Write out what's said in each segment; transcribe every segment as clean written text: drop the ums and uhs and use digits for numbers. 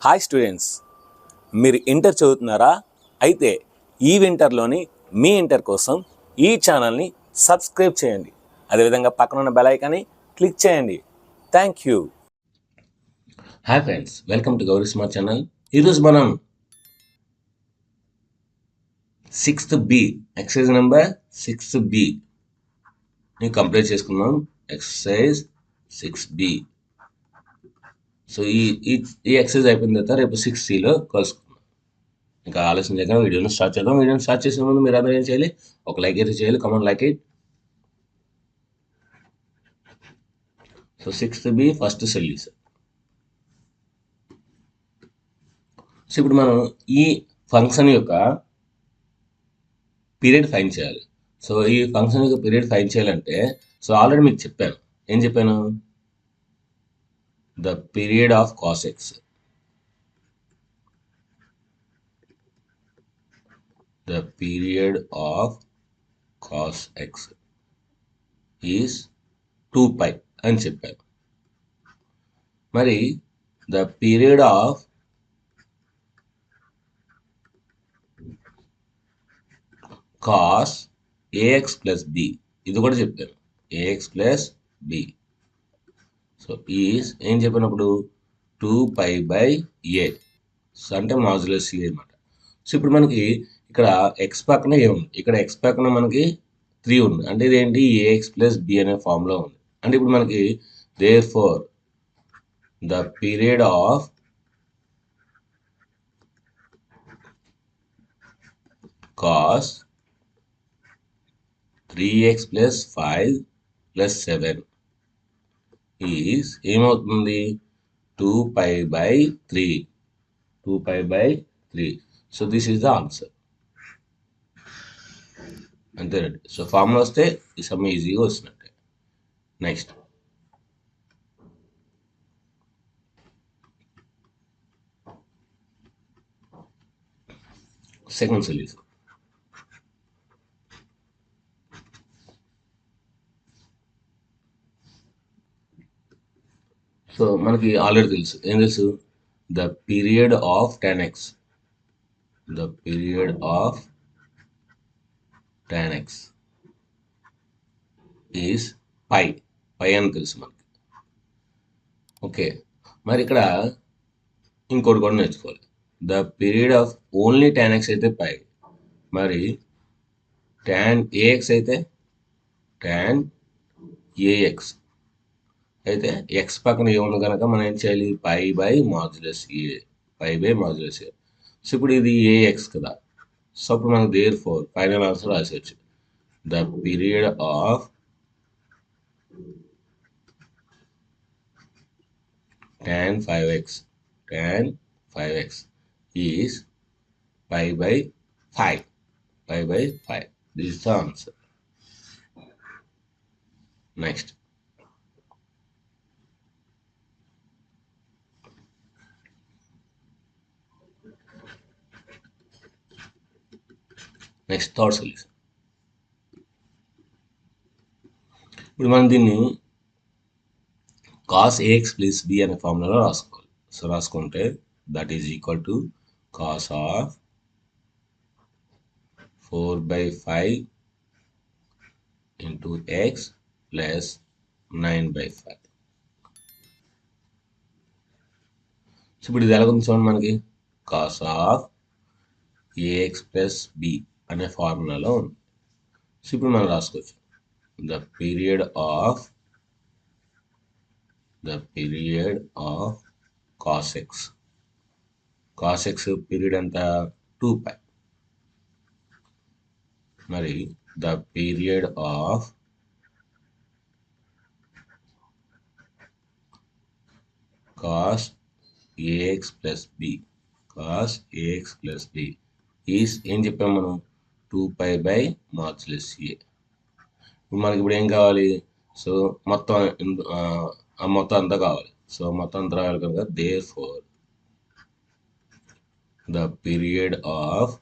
Hi students, మీరు inter చదువుతున్నారా? అయితే ఈ వింటర్లోని మీ ఇంటర్ కోసం ఈ ఛానల్ని సబ్స్క్రైబ్ చేయండి. అదేవిధంగా పక్కన ఉన్న బెల్ ఐకాన్ని క్లిక్ చేయండి. Thank you. Hi friends, welcome to Gauri smart channel. ఈరోజు మనం 6th B exercise number 6B ని కంప్లీట్ చేసుకున్నాం. Exercise 6B. సో ఈ ఎక్సర్సైజ్ అయిపోయిన తర్వాత రేపు 6Cలో కలుసుకుందాం. ఇంకా ఆలస్యం చేయకుండా వీడియోని స్టార్ట్ చేద్దాం. వీడియోని స్టార్ట్ చేసే ముందు మీరు అందరూ ఏం చేయాలి? ఒక లైక్ అయితే చేయాలి. Comment like it. So 6th b first solution. So ఇప్పుడు మనం ఈ ఫంక్షన్ యొక్క పీరియడ్ ఫైండ్ చేయాలి. సో ఈ ఫంక్షన్ యొక్క పీరియడ్ ఫైండ్ చేయాలంటే సో ఆల్రెడీ మీకు చెప్పాను. ఏం చెప్పాను? The period of cos x. The period of cos x is 2π అని చెప్పాను. మరి the period of cos AX plus b, ఇది కూడా చెప్పాను. Ax plus b. So is ఏం చెప్పినప్పుడు 2π/a. సో అంటే మాడ్యులస్ ఏ అనమాట. సో ఇప్పుడు మనకి ఇక్కడ ఎక్స్ పక్కన ఏ ఉంది, ఇక్కడ ఎక్స్ పక్కన మనకి 3 ఉంది. అంటే ఇదేంటి? ఏఎక్స్ ప్లస్ బి అనే ఫామ్లో ఉంది. అంటే ఇప్పుడు మనకి therefore the period of cos 3x plus 5 plus 7 is ఏమవుతుంది? 2π/3. 2π/3. So this is the answer. అంతేనండి. సో ఫార్ములా వస్తే ఈ సమ్ ఈజీగా వస్తున్నట్టే. Next second solution. సో మనకి ఆల్రెడీ తెలుసు. ఏం తెలుసు? The period of tan x. The period of tan x is pi అని తెలుసు మనకి. ఓకే, మరి ఇక్కడ ఇంకోటి కూడా నేర్చుకోవాలి. The period of only tan x అయితే పై, మరి tan ax అయితే tan ax అయితే ఎక్స్ పక్కన ఏముంది కనుక మనం ఏం చేయాలి? π/మాడ్యులస్ ఏ. π/మాడ్యులస్ ఏ. సో ఇప్పుడు ఇది ఏఎక్స్ కదా. సో అప్పుడు మనకు దేర్ ఫోర్ ఫైనల్ ఆన్సర్ రాసేయచ్చు. The period of tan 5x is π/5. π/5. This is the answer. Next. Next third solution. ఇప్పుడు మనం దీన్ని కాస్ ఏఎక్స్ ప్లస్ బి అనే ఫార్ములాలో రాసుకోవాలి. సో రాసుకుంటే that is equal to cos of 4/5 into x plus 9/5. So ఇప్పుడు ఇది ఎలాగుంది చూడండి మనకి. Cos of a x plus b అనే ఫార్ములాలో ఉంది. సో ఇప్పుడు మనం రాసుకోవచ్చు. The period of cos x. Cos x period ఎంత? 2π. మరి the period of cos AX plus b is ఏం చెప్పాము మనం? 2π/మాడ్యులస్ ఏ. ఇప్పుడు మనకి ఇప్పుడు ఏం కావాలి? సో మొత్తం అంతా కావాలి. సో మొత్తం అంతా రావాలి కనుక therefore the period of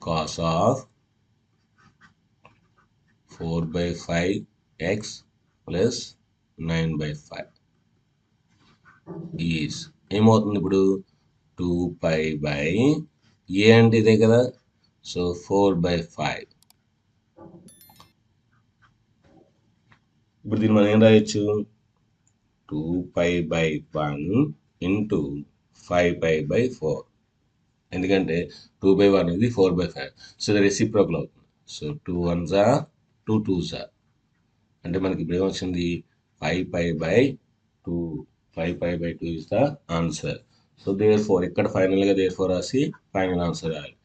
cos of 4/5 x plus 9/5 is ఏమవుతుంది ఇప్పుడు 2π/, ఏ అంటే ఇదే కదా, సో 4/5. ఇప్పుడు దీన్ని మనం ఏం రాయొచ్చు, 2π/1 ఇంటూ 5π/4. ఎందుకంటే 2/1 ఇది 4/5, సో ఇది రెసిప్రోకల్ అవుతుంది. So 2 1s are 2 2s are, అంటే మనకి ఇప్పుడు ఏమొచ్చింది 5π/2. 5π/2 is the answer. So therefore ఇక్కడ ఫైనల్గా దేర్ ఫోర్ రాసి ఫైనల్ ఆన్సర్ రాయాలి.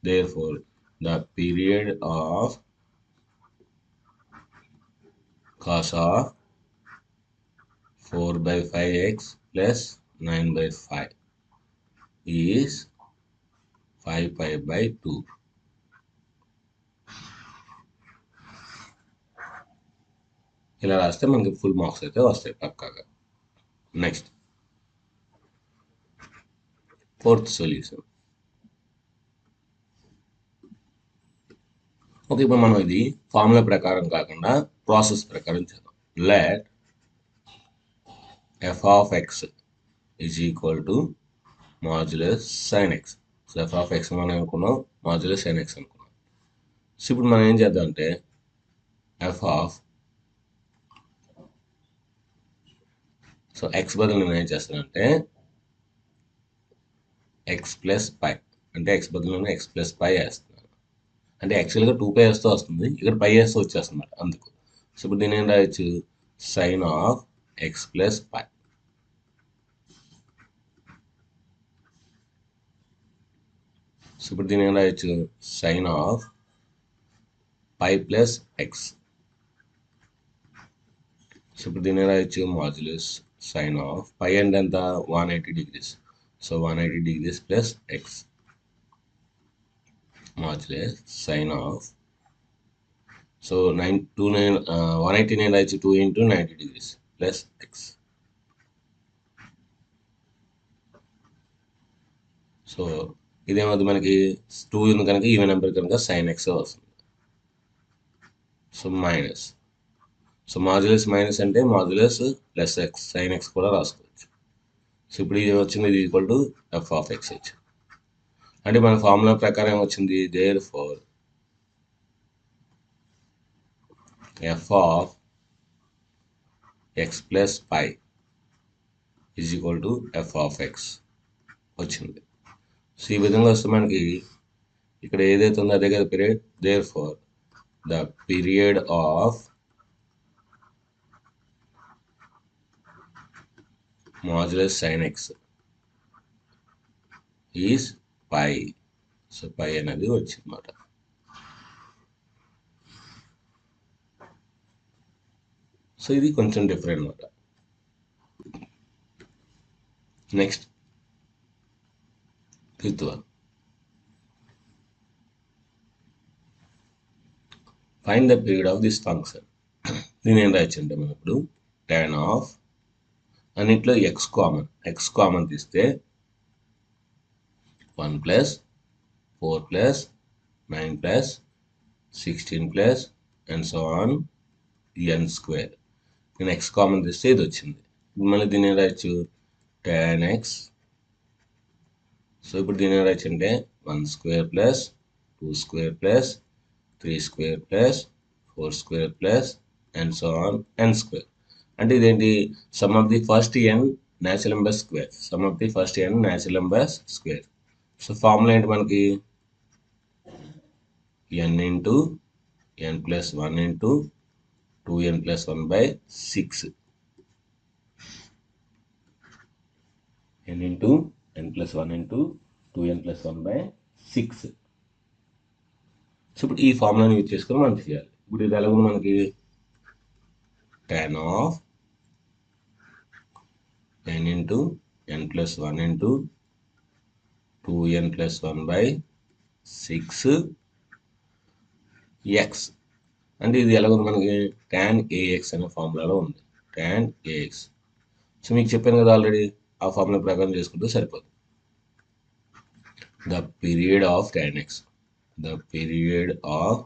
Therefore the period of cos of 4/5x plus 9/5 is 5π/2. ఇలా రాస్తే మనకి ఫుల్ మార్క్స్ అయితే వస్తాయి పక్కాగా. Next fourth solution. ఓకే, ఇప్పుడు మనం ఇది ఫార్ములా ప్రకారం కాకుండా ప్రాసెస్ ప్రకారం చేద్దాం. Let f of x is equal to modulus sin x. So f of x మనం అనుకున్నాం, మాడ్యులస్ sin x అనుకున్నాం. సో ఇప్పుడు మనం ఏం చేద్దాం అంటే f of, సో x బదులు నేను ఏం చేస్తానంటే x ప్లస్ పై, అంటే x బదులు నేను x ప్లస్ పై వేస్తున్నాను. అంటే యాక్చువల్గా 2π వేస్తూ వస్తుంది, ఇక్కడ పై వేస్తూ వచ్చేస్తుంది అందుకు. సో ఇప్పుడు దీని ఏం రాయొచ్చు, sine of x plus pi. So ఇప్పుడు దీని ఏం రాయొచ్చు, sine of pi plus x. So ఇప్పుడు దీని ఏం రాయొచ్చు, మాడ్యులస్ సైన్ ఆఫ్ పై అంటే ఎంత 180 degrees. So 180 degrees plus x modulus sine of, so 180 రాయొచ్చు 2 into 90 degrees plus x. So ఇదేమవుతుంది మనకి 2 ఉంది కనుక ఈవెన్ నెంబర్ కనుక సైన్ ఎక్స్ వస్తుంది. So minus, so modulus minus అంటే modulus plus x sine x కూడా రాసుకోవచ్చు. సో ఇప్పుడు ఇది వచ్చింది, ఇది equal to f of x వచ్చింది. అంటే మన ఫార్ములా ప్రకారం ఏమొచ్చింది, therefore f of x plus pi is equal to f of x వచ్చింది. సో ఈ విధంగా వస్తే మనకి ఇక్కడ ఏదైతే ఉందో అదే కదా period. Therefore the period of modulus sine x is pi. So pi అనేది వచ్చిందన్నమాట. సో ఇది కొంచెం డిఫరెంట్ అనమాట. Next fifth one, find the period of this function. దీని ఏం రాయొచ్చు అంటే మనం ఇప్పుడు tan ఆఫ్, అన్నిట్లో ఎక్స్ కామన్ తీస్తే 1 plus 4 plus 9 plus 16 plus and so on n square. నేను ఎక్స్ కామన్ తీస్తే ఇది వచ్చింది. మళ్ళీ దీని ఏం రాయొచ్చు, tan x. సో ఇప్పుడు దీని ఏం రాయొచ్చు అంటే 1 square plus 2 square plus 3 square plus 4 square plus and so on n square. అంటే ఇదేంటి, some of the first n natural number square, some of the first n natural number square. So formula ఏంటి మనకి, n into n plus 1 into 2n plus 1/6. n into n plus 1 into 2n plus 1/6. So ఇప్పుడు ఈ ఫార్ములాని use చేసుకొని మనం చేయాలి. ఇప్పుడు ఇది ఎలా ఉంది మనకి, tan of n into n plus 1 into 2n plus 1/6 X. అంటే ఇది ఎలా ఉంది మనకి, tan ax అనే ఫార్ములాలో ఉంది, tan ax. సో మీకు చెప్పాను కదా ఆల్రెడీ, ఆ ఫార్ములా ప్రకారం చేసుకుంటే సరిపోతుంది. The period of tan x, the period of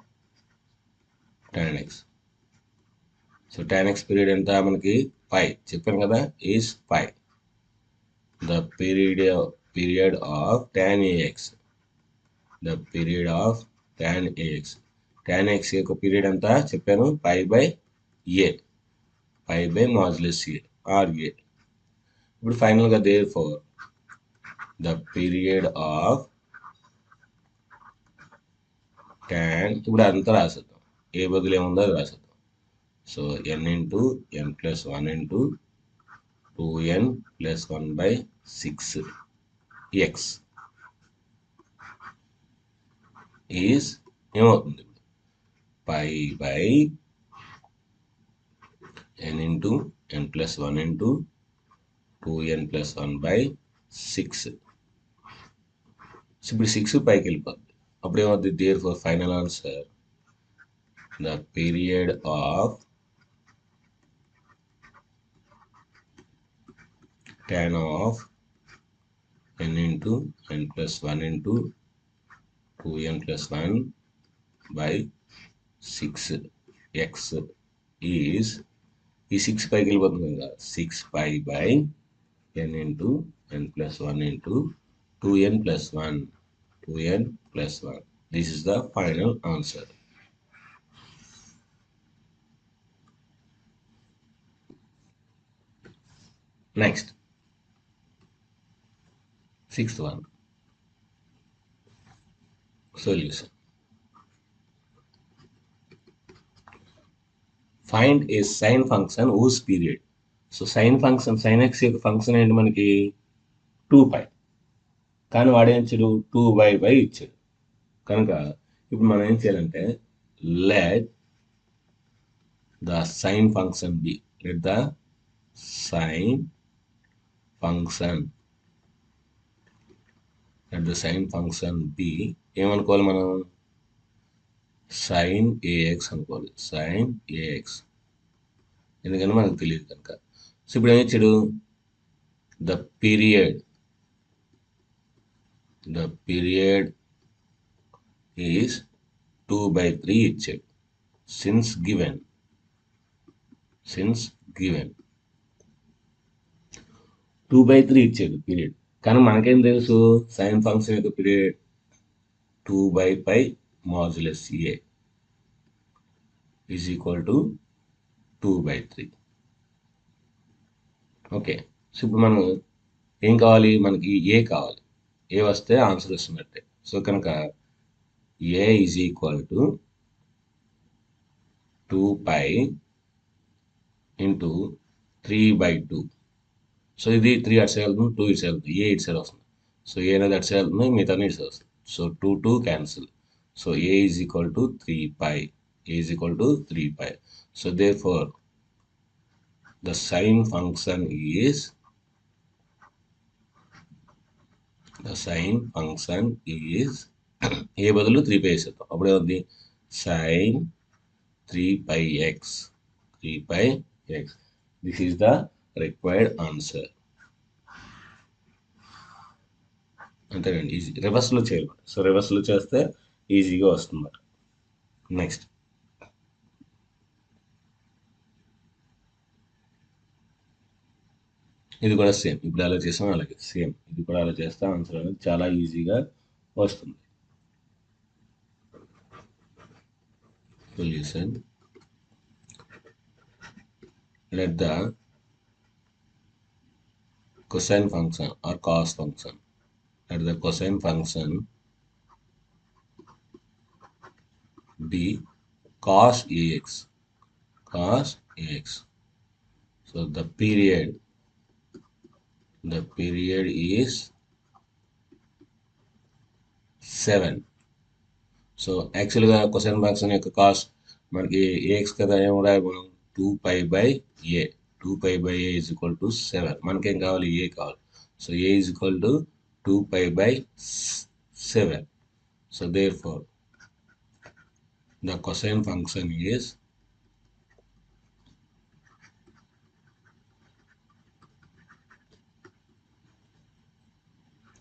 tan x. So tan x period ఎంత మనకి 5 చెప్పాను కదా, is 5. the period of tan ax. The period of tan ax. Tan x యొక్క పీరియడ్ ఎంత చెప్పాను, pi by a, pi by modulus a or a. ఇప్పుడు ఫైనల్గా therefore the period of tan, ఇప్పుడు అంతా రాసేద్దాం, ఏ బదులు ఏముందో అది రాసేద్దాం. So n into n plus 1 into 2n plus 1 by 6 x is ఏమవుతుంది, pi by n into n plus 1 into 2n plus 1 by 6. ఇప్పుడు 6 పైకి వెళ్ళిపోద్ది, అప్పుడు ఏమవుతుంది, therefore final answer the period of tan of n into n plus 1 into 2n plus 1 by 6 x is, ఈ 6 పైకి వెళ్ళిపోతుంది కదా, 6 pi by n into n plus 1 into 2n plus 1, 2n plus 1. This is the final answer. Next, sixth one, solution. Find a sine function whose period. So sine function, sign X యొక్క function ఏంటి మనకి 2π, కానీ వాడు ఏం ఇచ్చాడు 2/π ఇచ్చాడు. కనుక ఇప్పుడు మనం ఏం చేయాలంటే let the sine function be, let the sine function, let the sine function be ఏమనుకోవాలి మనం, సైన్ ఏఎక్స్ అనుకోవాలి, సైన్ ఏఎక్స్, ఎందుకంటే మనకు తెలియదు కనుక. సో ఇప్పుడు ఏం ఇచ్చాడు, ద పీరియడ్ ఈజ్ 2/3 ఇచ్చాడు, సిన్స్ గివెన్ 2/3 ఇచ్చాడు పీరియడ్. కానీ మనకేం తెలుసు, సైన్ ఫంక్షన్ యొక్క period 2/π modulus a is equal to 2/3. Okay, so ఇప్పుడు మనం ఏం కావాలి, మనకి ఏ కావాలి, ఏ వస్తే ఆన్సర్ వస్తున్నట్టే. సో కనుక a is equal to 2π into 3/2. So ఇది 3 అటు సైడ్ వెళ్తుంది, 2 ఇటు సైడ్ వెళ్తుంది, ఏ ఇటు సైడ్ వస్తుంది. సో ఏ అనేది అటు సైడ్ వెళ్తుంది, మిగతా ఇటు సైడ్ వస్తుంది. So 2 cancel. So a is equal to 3π, a is equal to 3π. So therefore the sine function is, a బదులు 3π వేసేద్దాం, అప్పుడు ఏమవుతుంది, sine 3πx. This is the required answer. అంతేనండి, ఈజీ. రివర్స్లో చేయాలి, సో రివర్స్లో చేస్తే ఈజీగా వస్తుంది. నెక్స్ట్, ఇది కూడా సేమ్, ఇప్పుడు అలా చేసాం అలాగే సేమ్, ఇది కూడా అలా చేస్తే ఆన్సర్ అనేది చాలా ఈజీగా వస్తుంది. Solution, let the cosine function or cos function, let the cosine function be cos ax. So the period is 7. So యాక్చువల్గా కొసైన్ ఫంక్షన్ యొక్క కాస్ట్ మనకి ఏఎక్స్ కదా, ఏమరా మనం 2π/a, 2π/a is equal to 7. మనకేం కావాలి, ఏ కావాలి. So a is equal to 2π/7. So therefore the cosine function is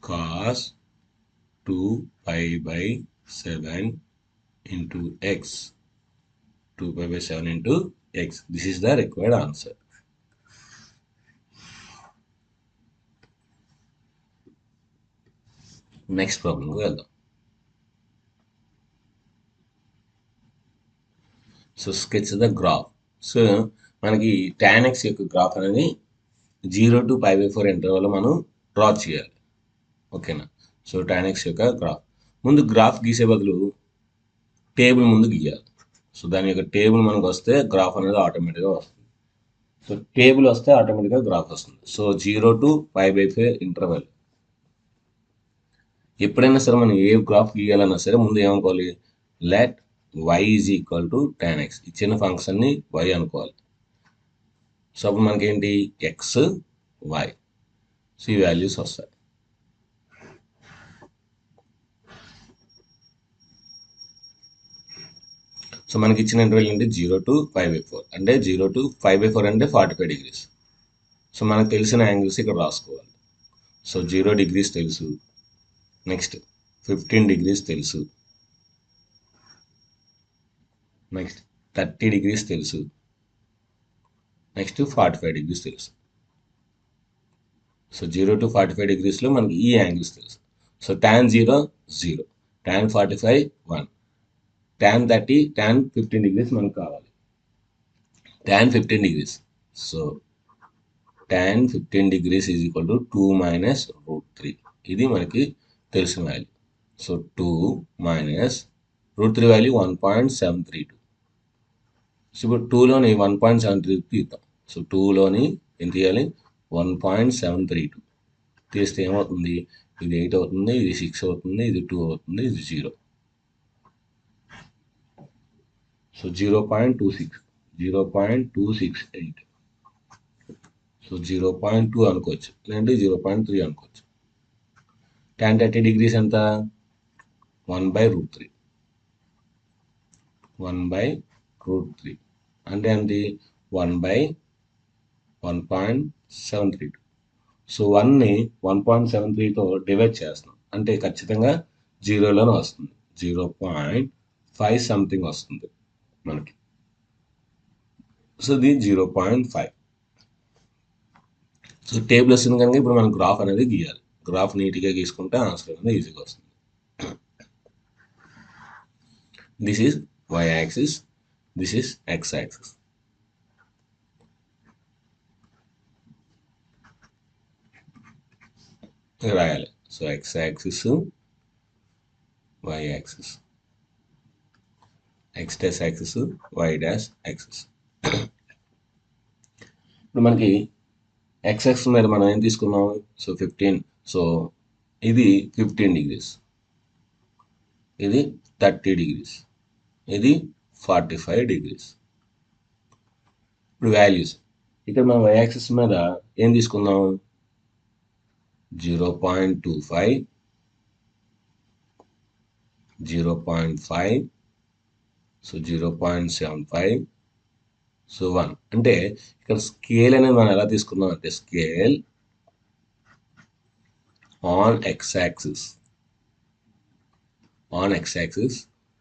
cos 2π/7 into x. 2π/7 into x. This is the required answer. Next ప్రాబ్లంకి వెళ్దాం. So sketch the graph. So మనకి tan x యొక్క graph అనేది 0 to π/4 interval మనం draw చేయాలి. ఓకేనా? So tan x యొక్క graph ముందు గ్రాఫ్ గీసే బదులు టేబుల్ ముందు గీయాలి. సో దాని యొక్క టేబుల్ మనకు వస్తే గ్రాఫ్ అనేది ఆటోమేటిక్గా వస్తుంది. సో టేబుల్ వస్తే ఆటోమేటిక్గా గ్రాఫ్ వస్తుంది. So 0 to π/4 interval. ఎప్పుడైనా సరే మనం ఏ గ్రాఫ్ గీయాలన్నా సరే ముందు ఏమనుకోవాలి, let y is equal to tan x. ఇచ్చిన ఫంక్షన్ని y అనుకోవాలి. సో అప్పుడు మనకేంటి ఎక్స్ వై. సో ఈ వాల్యూస్ వస్తాయి. సో మనకి ఇచ్చిన ఇంటర్వెల్ ఏంటి 0 to π/4 అంటే 0 to π/4 అంటే 45 degrees. సో మనకు తెలిసిన యాంగిల్స్ ఇక్కడ రాసుకోవాలి. సో 0 degrees తెలుసు, నెక్స్ట్ 15 degrees తెలుసు, నెక్స్ట్ 30 degrees తెలుసు, నెక్స్ట్ 45 degrees తెలుసు. సో 0 to 45 degreesలో మనకి ఈ యాంగిల్స్ తెలుసు. So tan 0 0, tan 45 1, tan 30 tan 15 degrees మనకు కావాలి. tan 15 degrees. So tan 15 degrees is equal to 2 minus √3. ఇది మనకి తెలిసిన value. So 2 minus √3 value 1.732. So ఇప్పుడు 2లోని 1.732 తీద్దాం. సో 2లోని ఏం తీయాలి 1.732 తీస్తే ఏమవుతుంది, ఇది 8 అవుతుంది, ఇది 6 అవుతుంది, ఇది 2 అవుతుంది, ఇది 0. సో 0.268. సో 0.2 అనుకోవచ్చు, లేదంటే 0.3 అనుకోవచ్చు. tan 30 degrees ఎంత 1/√3. 1/√3 అంటే ఏంటి 1/1.732. సో 1ని 1.73తో డివైడ్ చేస్తాం అంటే ఖచ్చితంగా 0లోనే వస్తుంది. 0.5 సంథింగ్ వస్తుంది మనకి. సో ఇది 0.5. సో టేబుల్ వస్తుంది కనుక ఇప్పుడు మనం గ్రాఫ్ అనేది గీయాలి. గ్రాఫ్ నీట్గా గీసుకుంటే ఆన్సర్ అనేది ఈజీగా వస్తుంది. This is y axis, this is x axis. రాయాలి. So x axis, y axis, x dash axis, y dash axis. ఇప్పుడు మనకి x మీద మనం ఏం తీసుకున్నాం, సో 15. సో ఇది 15 degrees, ఇది 30 degrees, ఇది 45 degrees. ఇప్పుడు వాల్యూస్ ఇక్కడ మనం y యాక్సిస్ మీద ఏం తీసుకుందాం 0.25, 0.5, సో 0.75, సో 1. అంటే ఇక్కడ స్కేల్ అనేది మనం ఎలా తీసుకున్నాం అంటే scale on x axis, on x axis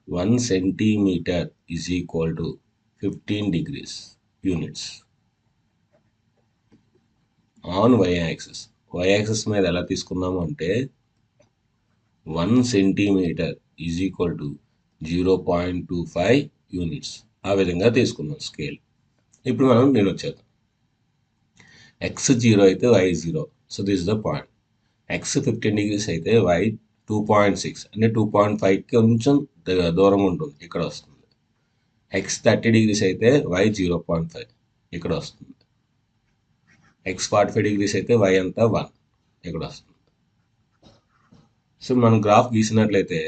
1 centimeter is equal to 15 degrees units. On y axis, y axis మీద ఎలా తీసుకున్నాము అంటే 1 centimeter is equal to 0.25 units. ఆ విధంగా తీసుకున్నాం స్కేల్. ఇప్పుడు మనం నేను వచ్చేద్దాం. x 0 అయితే y 0. So this the point. x 15 degrees అయితే y 2.6 అంటే 2.5కి కొంచెం దూరం ఉంటుంది, ఇక్కడ వస్తుంది. x 30 degrees అయితే y 0.5 ఇక్కడ వస్తుంది. x 45 degrees అయితే y అంతా 1 ఇక్కడ వస్తుంది. సో మనం గ్రాఫ్ గీసినట్లయితే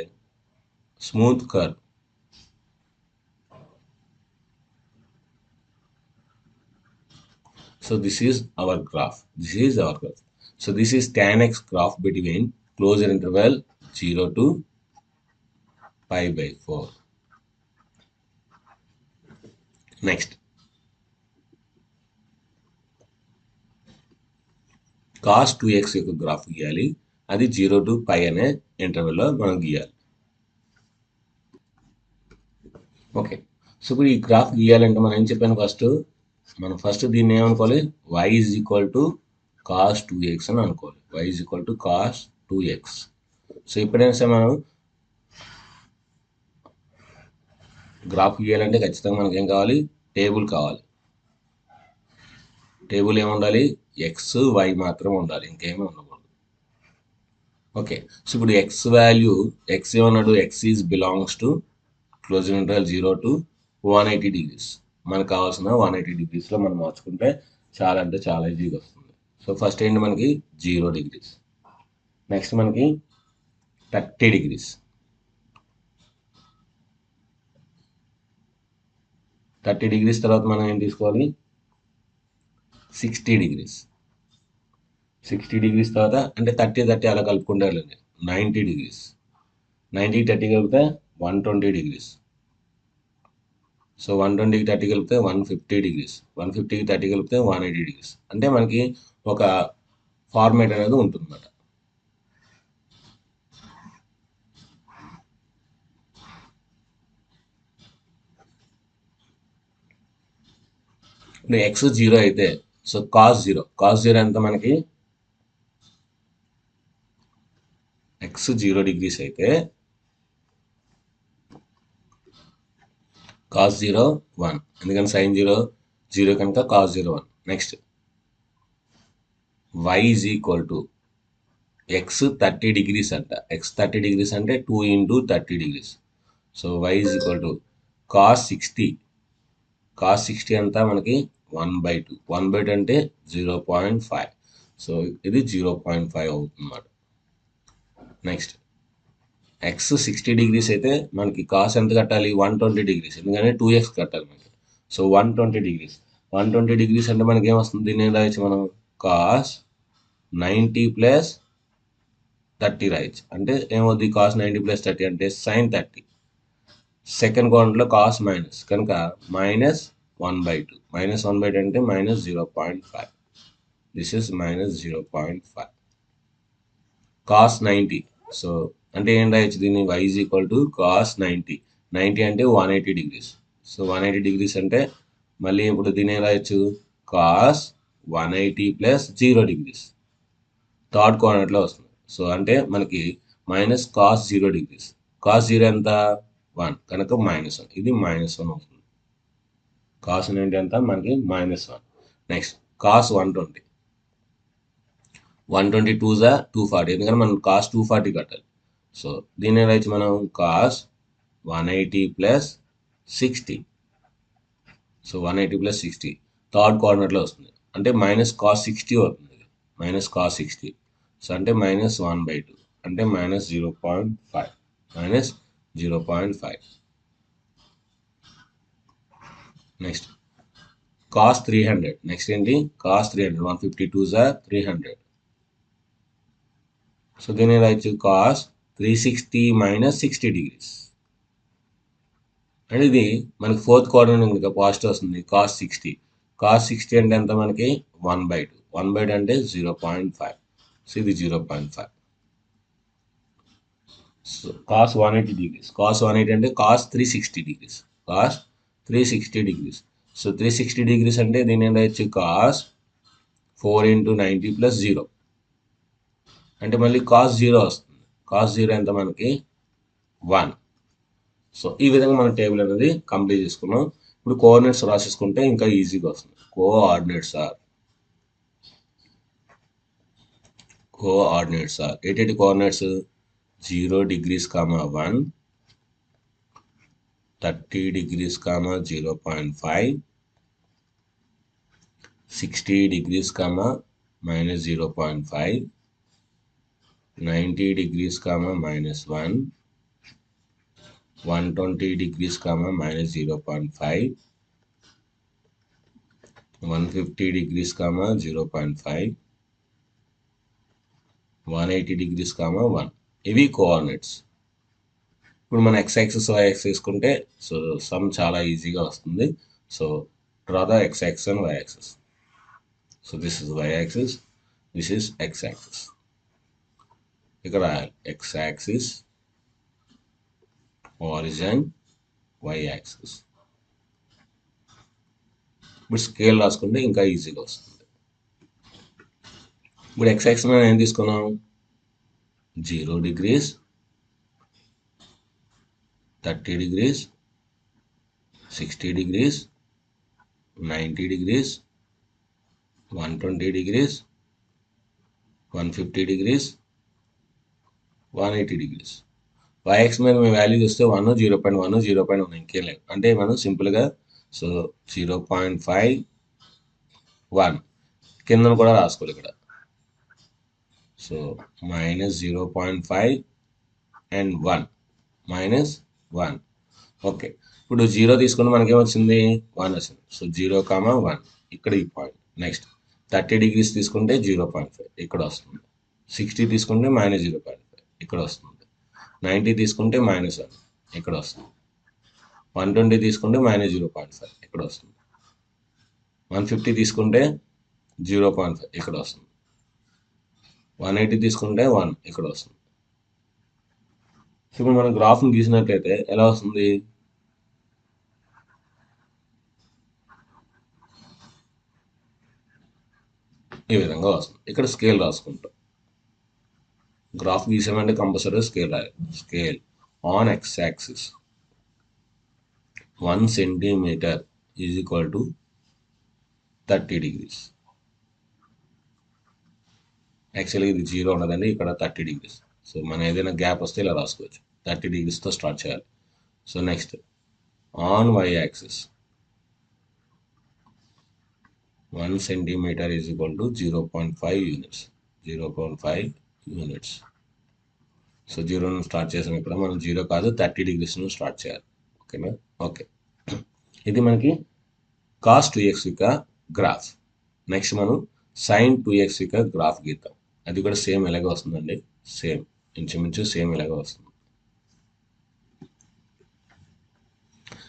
smooth curve. So this is our graph. This is our graph. So this is tan x graph between closure interval 0 to π/4. Next, cos 2x యొక్క గ్రాఫ్ గీయాలి. అది 0 to π అనే ఇంటర్వెల్లో మనం గీయాలి. ఓకే, సో ఇప్పుడు ఈ గ్రాఫ్ గీయాలంటే మనం ఏం చెప్పాను, మనం ఫస్ట్ దీన్ని ఏమనుకోవాలి y is equal to cos 2x అని అనుకోవాలి. y is equal to cos 2x. So ఎప్పుడైనా సరే మనం గ్రాఫ్ గీయాలంటే ఖచ్చితంగా మనకి ఏం కావాలి, టేబుల్ కావాలి. టేబుల్ ఏముండాలి, ఎక్స్ వై మాత్రం ఉండాలి, ఇంకేమీ ఉండకూడదు. ఓకే, సో ఇప్పుడు ఎక్స్ వాల్యూ, ఎక్స్ ఏమన్నాడు, X is belongs to closing interval 0 to 180 degrees. మనకు కావాల్సిన 180 degreesలో మనం మార్చుకుంటే చాలా అంటే చాలా ఈజీగా వస్తుంది. సో ఫస్ట్ ఏంటి మనకి 0 degrees, నెక్స్ట్ మనకి 30 degrees, 30 degrees తర్వాత మనం ఏం తీసుకోవాలి, 60 degrees, 60 degrees తర్వాత అంటే 30 అలా కలుపుకుంటే వెళ్ళండి, 90 degrees, 90 30 కలిపితే 120 degrees. సో 120కి 30 కలిపితే 150 degrees, 150కి 30 కలిపితే 180 degrees. అంటే మనకి ఒక ఫార్మేట్ అనేది ఉంటుందన్నమాట. ఇప్పుడు ఎక్స్ 0 అయితే సో కాస్ 0 ఎంత మనకి, ఎక్స్ 0 degrees అయితే కాస్ 0 1, ఎందుకంటే సైన్ 0 కనుక cos 0 1. Next y is equal to X 30 degrees అంట, ఎక్స్ 30 degrees అంటే 2 into 30 degrees. So y is equal to cos 60, cos 60 అంతా మనకి 1/2, 1/2 అంటే 0.5. సో ఇది 0.5 అవుతుంది అన్నమాట. నెక్స్ట్ ఎక్స్ 60 degrees అయితే మనకి కాస్ ఎంత కట్టాలి, 120 degrees, ఎందుకంటే 2x కట్టాలి మనకి. సో 120 degrees, 120 degrees అంటే మనకి ఏమొస్తుంది, దీన్ని ఏం రాయొచ్చు మనం, కాస్ 90 + 30 రాయొచ్చు. అంటే ఏమవుద్ది, కాస్ 90 + 30 అంటే సైన్ 30. సెకండ్ క్వాడ్రంట్లో కాస్ మైనస్ కనుక -1/2, -1/2 అంటే -0.5. This is -0.5. కాస్ 90, సో అంటే ఏం రాయొచ్చు దీన్ని, y is equal to cos 90, 90 అంటే 180 degrees. సో 180 degrees అంటే మళ్ళీ ఇప్పుడు దీన్ని ఏం రాయొచ్చు, కాస్ 180 + 0 degrees. థర్డ్ క్వాడ్రంట్లో వస్తుంది. సో అంటే మనకి మైనస్ కాస్ 0 degrees, కాస్ 0 ఎంత 1 కనుక -1, ఇది -1 అవుతుంది. కాస్ 90 ఎంత మనకి -1. నెక్స్ట్ కాస్ 120, 120 2 జా 240, ఎందుకంటే మనం కాస్ 240 కట్టాలి. సో దీన్ని రాయొచ్చు మనం, కాస్ 180 + 60. సో 180 + 60 థర్డ్ క్వాడ్రంట్లో వస్తుంది, అంటే మైనస్ కాస్ 60 అవుతుంది, మైనస్ కాస్ 60. సో అంటే -1/2 అంటే -0.5, -0.5. నెక్స్ట్ కాస్ 300, నెక్స్ట్ ఏంటి, కాస్ 300, 150 2 జా 300. సో దీన్ని రాయొచ్చు కాస్ 360 - 60 degrees. అండ్ ఇది మనకి ఫోర్త్ క్వాడ్రంట్ కనుక పాజిటివ్ వస్తుంది, కాస్ 60, కాస్ 60 అంటే ఎంత మనకి 1/2, 1/2 అంటే 0.5. సో ఇది 0.5. సో కాస్ 180 degrees, కాస్ 180 అంటే cos 360 degrees, cos 360 degrees. So 360 degrees అంటే దీని ఏం రాయొచ్చు, కాస్ 4 × 90 + 0 అంటే మళ్ళీ కాస్ 0 వస్తుంది, కాస్ 0 ఎంత మనకి 1. సో ఈ విధంగా మన టేబుల్ అనేది కంప్లీట్ చేసుకున్నాం. ఇప్పుడు కోఆర్డినేట్స్ రాసేసుకుంటే ఇంకా ఈజీగా వస్తుంది. కోఆర్డినేట్స్ ఆర్ ఏంటి coordinates, 0 degrees, 1, 30 degrees, 0.5, 60 degrees, -0.5, 90 degrees, -1, 120 degrees, -0.5, 150 degrees, 0.5, 180 degrees, 1. ఇవి కోఆర్డినేట్స్. ఇప్పుడు మన x యాక్సిస్ y యాక్సిస్ తీసుకుంటే సో సమ్ చాలా ఈజీగా వస్తుంది. So draw the x axis and y axis. So this is y axis, this is x axis. ఇక్కడ x axis, origin, y axis. ఇప్పుడు scale రాసుకుంటే ఇంకా ఈజీగా వస్తుంది. ఇప్పుడు x యాక్సిస్ మనం ఏం తీసుకున్నాం, 0 degrees, 30 degrees, 60 degrees, 90 degrees, 120 degrees, 150 degrees, 180 degrees. YX మీద మీ వాల్యూ చూస్తే 1, 0.1, 0.1 ఇంకేం లేదు. అంటే మనం సింపుల్గా సో 0.5, 1 కిందను కూడా రాసుకోవాలి ఇక్కడ. So -0.5 and 1 -1. ఓకే, ఇప్పుడు 0 తీసుకుంటే మనకేమొచ్చింది 1 వచ్చింది. సో 0, 1 ఇక్కడ ఈ పాయింట్. నెక్స్ట్ 30 degrees తీసుకుంటే 0.5 ఇక్కడ వస్తుంది. 60 తీసుకుంటే -0.5 ఇక్కడ వస్తుంది. 90 తీసుకుంటే -1 ఇక్కడ వస్తుంది. 120 తీసుకుంటే -0.5 ఇక్కడ వస్తుంది. 150 తీసుకుంటే 0.5 ఇక్కడ వస్తుంది. 180 తీసుకుంటే 1 ఇక్కడ వస్తుంది. ఇప్పుడు మనం గ్రాఫ్ని గీసినట్లయితే ఎలా వస్తుంది? ఈ విధంగా వస్తుంది. ఇక్కడ స్కేల్ రాసుకుంటాం. గ్రాఫ్ గీసామంటే కంపల్సరీ స్కేల్ రాయాలి. Scale on X axis 1 centimeter is equal to 30 degrees. యాక్చువల్గా ఇది 0 ఉన్నదండి, ఇక్కడ 30 degrees. సో మనం ఏదైనా గ్యాప్ వస్తే ఇలా రాసుకోవచ్చు. 30 degreesతో స్టార్ట్ చేయాలి. So next on y axis 1 centimeter is equal to 0.5 units. 0.5 units. So 0 నుంచి స్టార్ట్ చేసాం. ఇక్కడ మనం 0 కాదు 30 degrees నుంచి స్టార్ట్ చేయాలి. ఓకేనా? ఓకే, ఇది మనకి cos 2x యొక్క గ్రాఫ్. నెక్స్ట్ మనం sin 2x యొక్క గ్రాఫ్ గీద్దాం. అది కూడా సేమ్ ఎలాగే వస్తుందండి, సేమ్ ఇంచుమించు సేమ్ ఇలాగే వస్తుంది.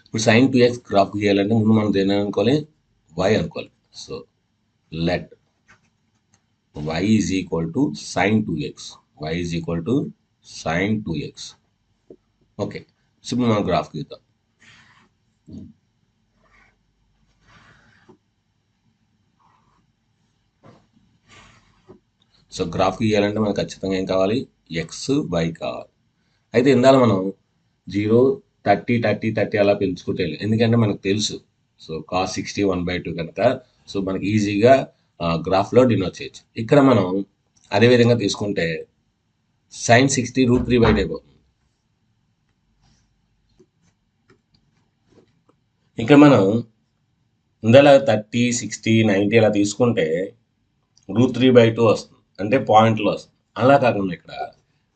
ఇప్పుడు sin 2x గ్రాఫ్ గీయాలంటే ముందు మనం దేని అనుకోవాలి, y అనుకోవాలి. So let y is equal to sin 2x. y is equal to sin 2x. Okay, so ఇప్పుడు మనం గ్రాఫ్ గీద్దాం. సో గ్రాఫ్ గీయాలంటే మనకు ఖచ్చితంగా ఏం కావాలి, ఎక్స్ వై కావాలి. అయితే ఇందాక మనం 0, 30, 30, 30 అలా పెంచుకుంటే ఎందుకంటే మనకు తెలుసు. సో cos 60 1/2 కనుక సో మనకి ఈజీగా గ్రాఫ్లో డినోట్ చేయొచ్చు. ఇక్కడ మనం అదే విధంగా తీసుకుంటే sin 60 √3/2 అయిపోతుంది. ఇక్కడ మనం ఇందాక 30, 60, 90 అలా తీసుకుంటే √3/2 వస్తుంది, అంటే పాయింట్లో వస్తుంది. అలా కాకుండా ఇక్కడ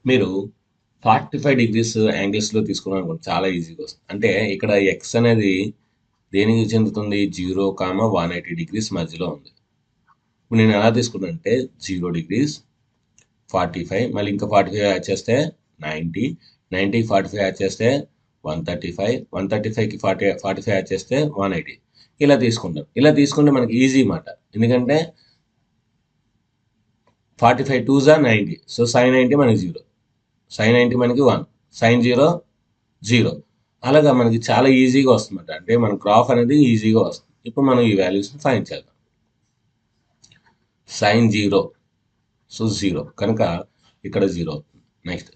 మీరు 45 degrees యాంగిల్స్లో తీసుకున్నాం అనుకోండి, చాలా ఈజీగా వస్తుంది. అంటే ఇక్కడ ఎక్స్ అనేది దేనికి చెందుతుంది, 0, 180 degrees మధ్యలో ఉంది. ఇప్పుడు నేను ఎలా తీసుకున్నాను అంటే 0 degrees, 45, మళ్ళీ ఇంకా 45 యాడ్ చేస్తే 90, 90కి 45 యాడ్ చేస్తే 135, 135కి 45 యాడ్ చేస్తే 180. ఇలా తీసుకుంటాం. ఇలా తీసుకుంటే మనకి ఈజీ మాట, ఎందుకంటే 45 2s are 90. సో sin 90 మనకి 0, sin 90 మనకి 1, sin 0 0. అలాగా మనకి చాలా ఈజీగా వస్తుందన్నమాట. అంటే మన గ్రాఫ్ అనేది ఈజీగా వస్తుంది. ఇప్పుడు మనం ఈ వాల్యూస్ని ఫైండ్ చేద్దాం. sin 0 సో 0 కనుక ఇక్కడ 0 అవుతుంది. నెక్స్ట్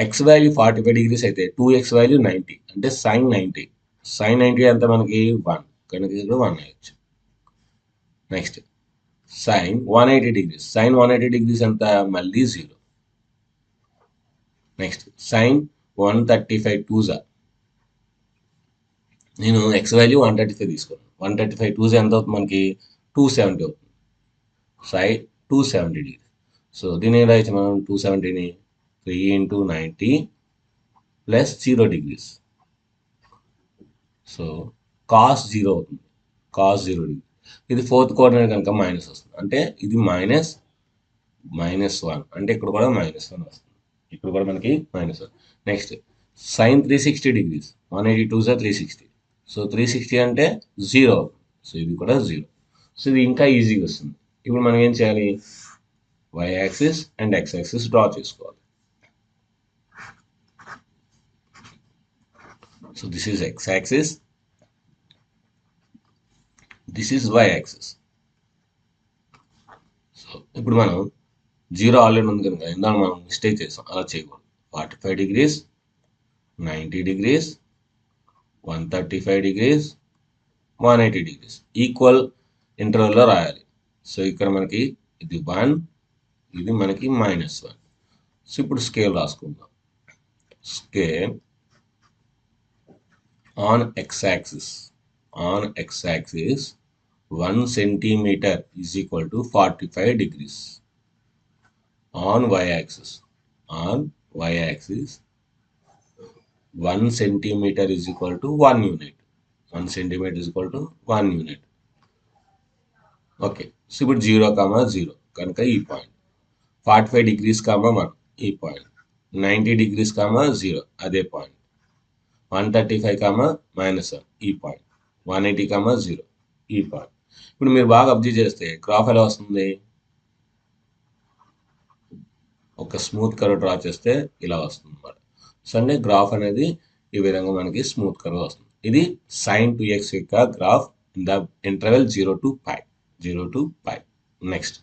ఎక్స్ వాల్యూ 45 degrees అయితే 2x వాల్యూ 90, అంటే sin 90. sin 90 అంతా మనకి 1 కనుక ఇక్కడ 1 అయ్యచ్చు. Next sin 180 degrees, sin 180 degrees అంతా మళ్ళీ 0. నెక్స్ట్ sin 135 2s, నేను ఎక్స్ వాల్యూ 135 తీసుకున్నాను. 135 2s ఎంత అవుతుంది మనకి 270 అవుతుంది. sin 270 degrees. సో దీని రాయచ్చు మనం 270ని 3 × 90 ప్లస్ 0 degrees. సో cos 0 అవుతుంది, cos 0 degrees. ఇది ఫోర్త్ కోఆర్డినేట్ కనుక మైనస్ వస్తుంది, అంటే ఇది -1, అంటే ఇక్కడ కూడా -1 వస్తుంది. ఇక్కడ కూడా మనకి -1. Next sin 360 degrees, 180 2s are 360. So 360 అంటే 0, సో ఇది కూడా 0. సో ఇది ఇంకా ఈజీగా వస్తుంది. ఇప్పుడు మనం ఏం చేయాలి, y axis and x axis draw చేసుకోవాలి. So this is x axis, this is y axis. So ఇప్పుడు మనం జీరో ఆల్రెడీ ఉంది కనుక ఇందాక మనం మిస్టేక్ చేసాం, అలా చేయకూడదు. 45 degrees, 90 degrees, 135 degrees, 180 degrees equal ఇంటర్వెల్లో రాయాలి. సో ఇక్కడ మనకి ఇది 1, ఇది మనకి -1. సో ఇప్పుడు స్కేల్ రాసుకుందాం. Scale on x-axis 1 centimeter is equal to 45 degrees. On y-axis 1 centimeter is equal to 1 unit. 1 centimeter is equal to 1 unit. Okay, so ఇప్పుడు 0, కనుక ఈ పాయింట్. 45 degrees, 1 ఈ పాయింట్. 90 degrees, 0 అదే పాయింట్. 135, -1 ఈ పాయింట్. 180, 0 ఈ పాయింట్. ఇప్పుడు మీరు బాగా అబ్జర్వ్ చేస్తే గ్రాఫ్ ఎలా వస్తుంది? ఒక స్మూత్ కర్వ్ డ్రా చేస్తే ఇలా వస్తుంది అన్నమాట. సో అంటే గ్రాఫ్ అనేది ఈ విధంగా మనకి స్మూత్ కర్వ్ వస్తుంది. ఇది sin 2x యొక్క graph in the interval 0 to π. Next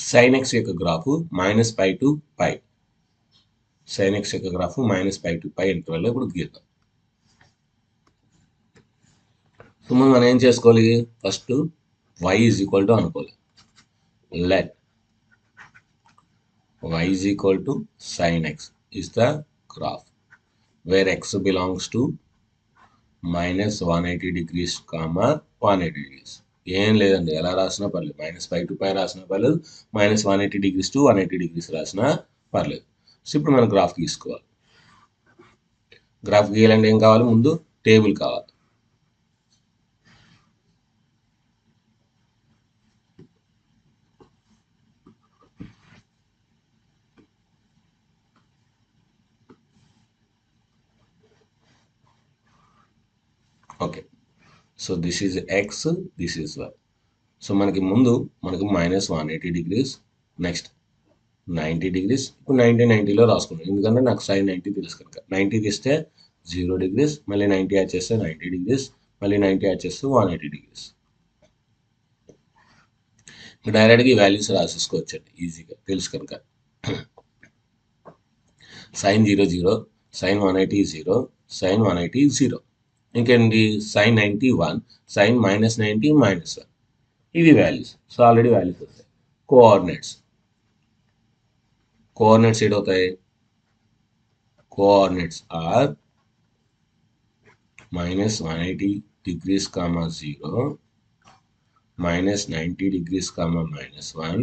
sin x యొక్క గ్రాఫ్ -π to π. sin x యొక్క గ్రాఫ్ -π to π ఇంటర్వెల్లో ఇప్పుడు గీద్దాం. సో మనం ఏం చేసుకోవాలి? First y is equal to అనుకోవాలి. let y is equal to sin x is the graph where x belongs to -180 degrees, 180 degrees. ఏం లేదండి, ఎలా రాసినా పర్లేదు. -π to π రాసినా పర్లేదు, -180 degrees to 180 degrees రాసినా పర్లేదు. సో ఇప్పుడు మనం గ్రాఫ్ గీసుకోవాలి. గ్రాఫ్ గీయాలంటే ఏం కావాలి? ముందు టేబుల్ కావాలి. Okay, so this is x, this is y. So మనకి ముందు -180 degrees, నెక్స్ట్ 90 degrees. ఇప్పుడు 90లో రాసుకున్నాను, ఎందుకంటే నాకు sin 90 తెలుసు కనుక. 90 తీస్తే 0 degrees, మళ్ళీ 90 యాడ్ చేస్తే 90 degrees, మళ్ళీ 90 యాడ్ చేస్తే 180 degrees. డైరెక్ట్గా ఈ వాల్యూస్ రాసేసుకోవచ్చండి ఈజీగా, తెలుసు కనుక. sin 0, 0, sin 180, 0, sin 180, 0. ఇంకేంటి? sin 90, 1, sin -90, -1. ఇవి వాల్యూస్. సో ఆల్రెడీ వాల్యూస్ వస్తాయి. కోఆర్డినేట్స్ ఏడవుతాయి? Coordinates are -180 degrees, 0, -90 degrees, -1,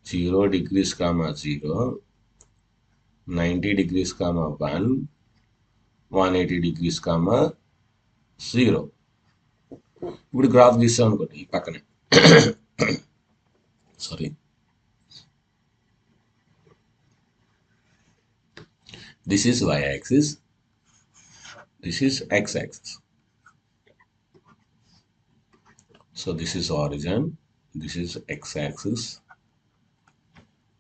0 degrees, 0, 90 degrees, 1, 180 degrees, 0. ఇప్పుడు గ్రాఫ్ గీస్తాం అనుకోండి ఈ పక్కనే. Sorry, this is y-axis, this is x-axis. So this is origin, this is x-axis,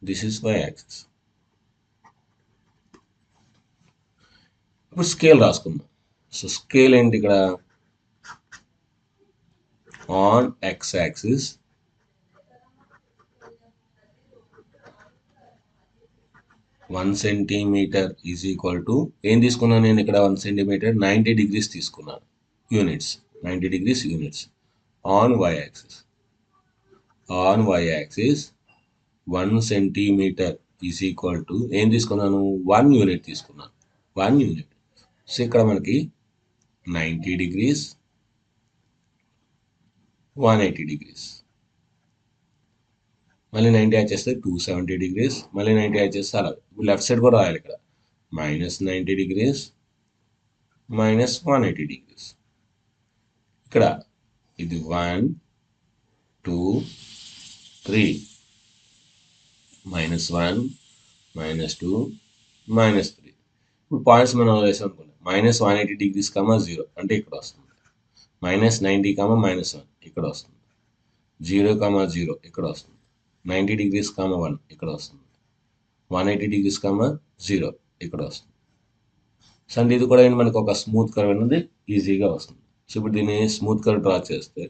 this is y-axis. ఇప్పుడు scale రాసుకుందాం. So scale ఏంటి ఇక్కడ? On x-axis 1 centimeter is equal to, ఏం తీసుకున్నాను నేను ఇక్కడ? 1 centimeter 90 degrees తీసుకున్నాను, units 90 degrees units. On y-axis 1 centimeter is equal to, ఏం తీసుకున్నాను? 1 యూనిట్ తీసుకున్నాను, 1 యూనిట్. సో ఇక్కడ మనకి 90 degrees, 180 degrees, మళ్ళీ 90 యాడ్ చేస్తే 270 degrees, మళ్ళీ 90 యాడ్ చేస్తే అలా. ఇప్పుడు లెఫ్ట్ సైడ్ కూడా రాయాలి ఇక్కడ. -90 degrees, -180 degrees. ఇక్కడ ఇది 1, 2, 3, -1, -2, -3. ఇప్పుడు పాయింట్స్ మనం వేసాం అనుకోండి. -180 degrees, 0 అంటే ఇక్కడ వస్తుంది. -90, -1 ఇక్కడ వస్తుంది. 0, 0 ఇక్కడ వస్తుంది. 90 degrees, 1 ఇక్కడ వస్తుంది. 180 degrees, 0 ఇక్కడ వస్తుంది. సో అంటే ఇది కూడా మనకి ఒక స్మూత్ కర్వ్ అనేది ఈజీగా వస్తుంది. సో ఇప్పుడు దీన్ని స్మూత్ కర్వ్ డ్రా చేస్తే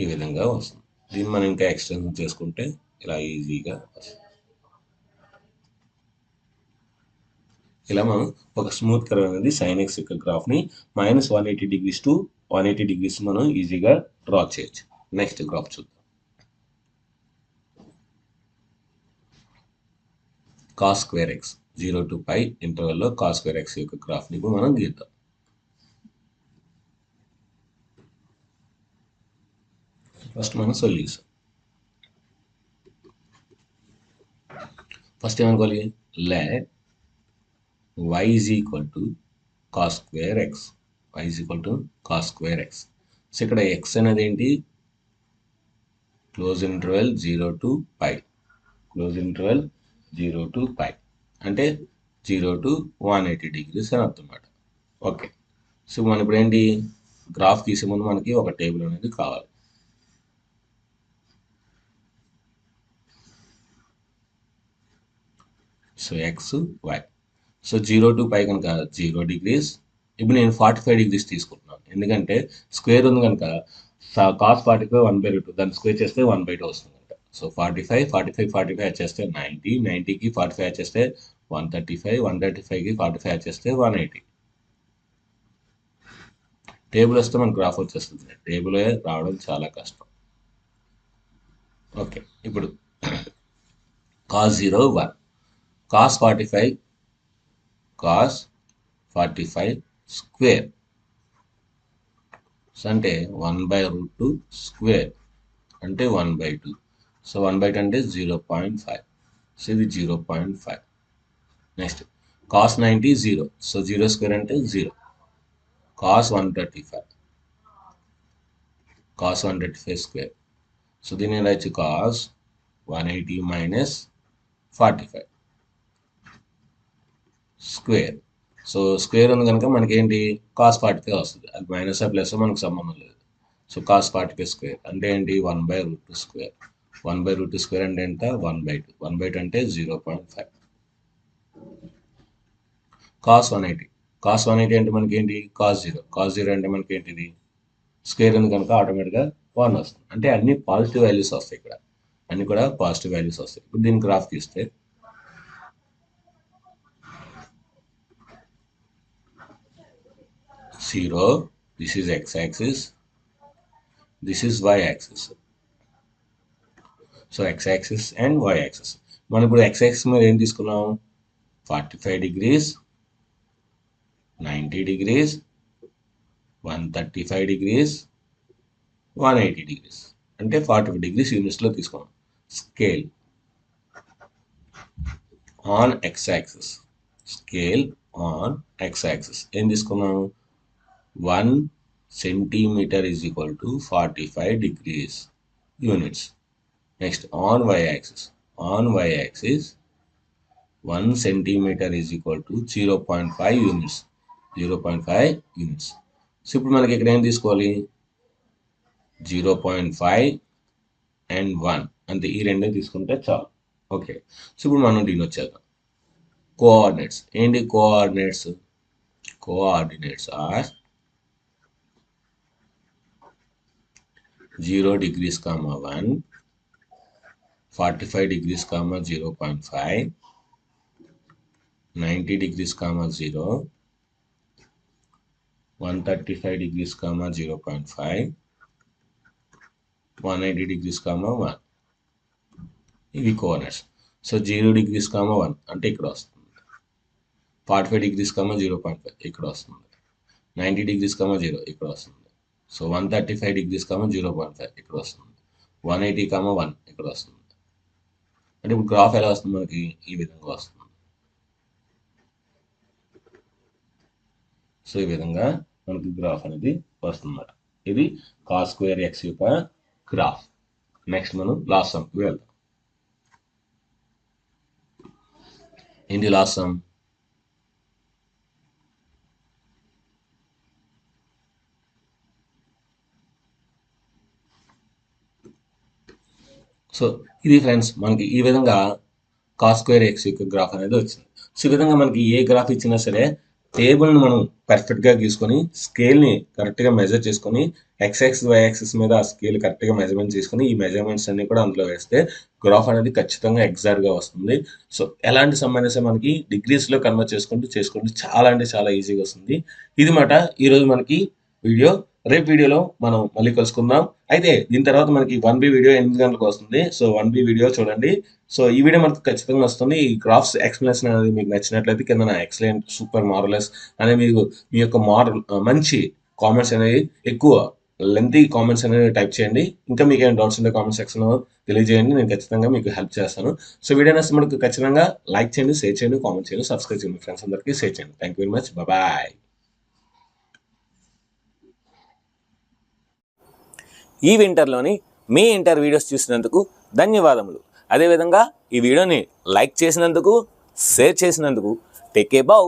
ఈ విధంగా వస్తుంది. దీన్ని మనం ఇంకా ఎక్స్టెన్షన్ చేసుకుంటే ఇలా ఈజీగా వస్తుంది. ఇలా మనం ఒక స్మూత్ కర్వ్ అనేది sin x యొక్క గ్రాఫ్ని -180 to 180 మనం ఈజీగా డ్రా చేయొచ్చు. నెక్స్ట్ గ్రాఫ్ చూద్దాం. cos square x 0 to π ఇంటర్వెల్లో cos square x యొక్క గ్రాఫ్ని ఇప్పుడు మనం గీద్దాం. ఫస్ట్ మన సొల్యూషన్. ఫస్ట్ ఏమనుకోవాలి, let y is equal to cos square x. y is equal to cos square x. So ఇక్కడ x అనేది ఏంటి, close interval 0 to π, close interval 0 to π అంటే 0 to 180 degrees అని అర్థం అన్నమాట. ఓకే, సో మనం ఇప్పుడు ఏంటి, గ్రాఫ్ గీసే ముందు మనకి ఒక టేబుల్ అనేది కావాలి. So x y, so 0 to π కనుక 0 degrees. ఇప్పుడు నేను 45 degrees తీసుకుంటున్నాను, ఎందుకంటే స్క్వేర్ ఉంది కనుక cos 45 1/2, దాన్ని స్క్వేర్ చేస్తే 1/2 వస్తుంది కనుక. సో 45 వచ్చేస్తే 90, 90కి 45 వచ్చేస్తే 135, 135కి 45 వచ్చేస్తే 180. టేబుల్ వస్తే మనకు గ్రాఫ్ వచ్చేస్తుంది. టేబుల్ రావడం చాలా కష్టం. ఓకే, ఇప్పుడు cos 0 1, cos 45 స్క్వేర్ అంటే 1/√2 స్క్వేర్ అంటే 1/2. సో 1/2 అంటే 0.5. సో ఇది 0.5. నెక్స్ట్ cos 90 0, సో 0 స్క్వేర్ అంటే 0. cos 135 స్క్వేర్, సో దీన్ని రాయొచ్చు cos 180 minus 45 square. So square ఉంది కనుక మనకి ఏంటి, cos 45 వస్తుంది. అది మైనస్ ప్లస్ మనకు సంబంధం లేదు. సో cos 45 స్క్వేర్ అంటే ఏంటి, 1/√2 స్క్వేర్. 1/√2 స్క్వేర్ అంటే ఎంత, 1/2. 1/2 అంటే 0.5. cos 180 అంటే మనకి ఏంటి, cos 0 అంటే మనకి ఏంటిది, స్క్వేర్ ఉంది కనుక ఆటోమేటిక్గా 1 వస్తుంది. అంటే అన్ని పాజిటివ్ వాల్యూస్ వస్తాయి, ఇక్కడ అన్ని కూడా పాజిటివ్ వాల్యూస్ వస్తాయి. ఇప్పుడు దీని గ్రాఫ్ తీస్తే 0, this is x-axis, this is y-axis. So x-axis and y-axis. మనం ఇప్పుడు x-axis మీద ఏం తీసుకున్నాం, 45 degrees, 90 degrees, 135 degrees, 180 degrees అంటే 45 degrees యూనిట్స్లో తీసుకున్నాం. Scale on x-axis, scale on x-axis ఏం తీసుకున్నాం, 1 centimeter is equal to 45 degrees units. Next on y-axis, 1 centimeter is equal to 0.5 units. 0.5 units. So ఇప్పుడు మనకి ఇక్కడ ఏం తీసుకోవాలి, 0.5 and 1 అంతే, ఈ రెండే తీసుకుంటే చాలు. ఓకే, సో ఇప్పుడు మనం దీని వచ్చేద్దాం. కోఆర్డినేట్స్ ఏంటి, coordinates are 0 degrees, 1, 45 degrees, 0.5, 90 degrees, 0, 135 degrees, 0.5, 180 degrees, 1. ఇవి కోఆర్డినేట్స్. సో 0 degrees, 1 అంటే ఇక్కడ వస్తుంది. 45 degrees, 0.5 ఇక్కడ వస్తుంది. 90 degrees, 0 ఇక్కడ వస్తుంది. సో 135 degrees, 0.5 ఇక్కడ వస్తుంది. 180, 1 ఇక్కడ వస్తుంది. అంటే ఇప్పుడు గ్రాఫ్ ఎలా వస్తుంది, మనకి ఈ విధంగా వస్తుంది. సో ఈ విధంగా మనకి గ్రాఫ్ అనేది వస్తుందన్నమాట. ఇది cos square x యొక్క గ్రాఫ్. నెక్స్ట్ మనం లాస్ట్ సమ్కి వెళ్దాం. ఏంటి లాస్ట్ సమ్, సో ఇది ఫ్రెండ్స్ మనకి ఈ విధంగా cos square x యొక్క గ్రాఫ్ అనేది వచ్చింది. సో ఈ విధంగా మనకి ఏ గ్రాఫ్ ఇచ్చినా సరే టేబుల్ని మనం పర్ఫెక్ట్గా గీసుకొని స్కేల్ని కరెక్ట్గా మెజర్ చేసుకొని ఎక్స్ఎక్స్ వై యాక్సిస్ మీద ఆ స్కేల్ కరెక్ట్గా మెజర్మెంట్ చేసుకొని ఈ మెజర్మెంట్స్ అన్ని కూడా అందులో వేస్తే గ్రాఫ్ అనేది ఖచ్చితంగా ఎగ్జాక్ట్గా వస్తుంది. సో ఎలాంటి సంబంధించి మనకి డిగ్రీస్లో కన్వర్ట్ చేసుకుంటూ చాలా అంటే చాలా ఈజీగా వస్తుంది. ఇది మాట ఈరోజు మనకి వీడియో. రేపు వీడియోలో మనం మళ్ళీ కలుసుకుందాం. అయితే దీని తర్వాత మనకి 1B వీడియో 8 గంటలకు వస్తుంది. సో 1B వీడియో చూడండి. సో ఈ వీడియో మనకు ఖచ్చితంగా వస్తుంది. ఈ గ్రాఫ్స్ ఎక్స్ప్లెనేషన్ అనేది మీకు నచ్చినట్లయితే కింద నా ఎక్సలెంట్, సూపర్, మార్వలెస్ అనే మీకు మీ యొక్క మంచి కామెంట్స్ అనేవి ఎక్కువ లెంతీ కామెంట్స్ అనేవి టైప్ చేయండి. ఇంకా మీకు ఏమైనా డౌట్స్ ఉంటే కామెంట్ సెక్షన్లో తెలియజేయండి. నేను ఖచ్చితంగా మీకు హెల్ప్ చేస్తాను. సో వీడియో నచ్చితే మనకు ఖచ్చితంగా లైక్ చేయండి, షేర్ చేయండి, కామెంట్ చేయండి, సబ్స్క్రైబ్ చేయండి. ఫ్రెండ్స్ అందరికీ షేర్ చేయండి. Thank you very much. Bye. ఈ వింటర్లోని మీ ఇంటర్ వీడియోస్ చూసినందుకు ధన్యవాదములు. అదేవిధంగా ఈ వీడియోని లైక్ చేసినందుకు, షేర్ చేసినందుకు టేక్ ఏ బౌ.